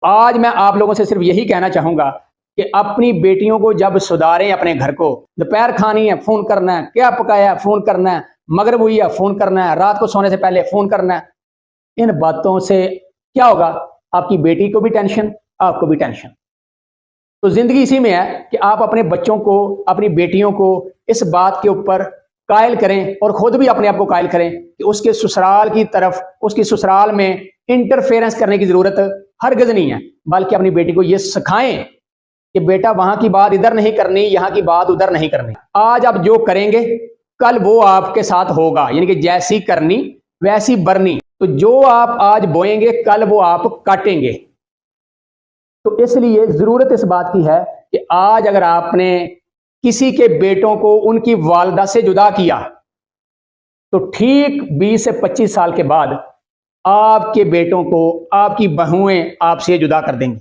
आज मैं आप लोगों से सिर्फ यही कहना चाहूंगा कि अपनी बेटियों को जब सुधारें अपने घर को। दोपहर खानी है फोन करना है, क्या पकाया है फोन करना है, मगरिब हुई है फोन करना है, रात को सोने से पहले फोन करना है। इन बातों से क्या होगा? आपकी बेटी को भी टेंशन, आपको भी टेंशन। तो जिंदगी इसी में है कि आप अपने बच्चों को, अपनी बेटियों को इस बात के ऊपर कायल करें और खुद भी अपने आप को कायल करें कि उसके ससुराल की तरफ, उसकी ससुराल में इंटरफेरेंस करने की जरूरत हरगिज नहीं है, बल्कि अपनी बेटी को यह सिखाएं कि बेटा वहां की बात इधर नहीं करनी, यहां की बात उधर नहीं करनी। आज आप जो करेंगे कल वो आपके साथ होगा, यानी कि जैसी करनी वैसी बरनी। तो जो आप आज बोएंगे कल वो आप काटेंगे। तो इसलिए जरूरत इस बात की है कि आज अगर आपने किसी के बेटों को उनकी वालदा से जुदा किया तो ठीक 20 से 25 साल के बाद आपके बेटों को आपकी बहुएं आपसे जुदा कर देंगी।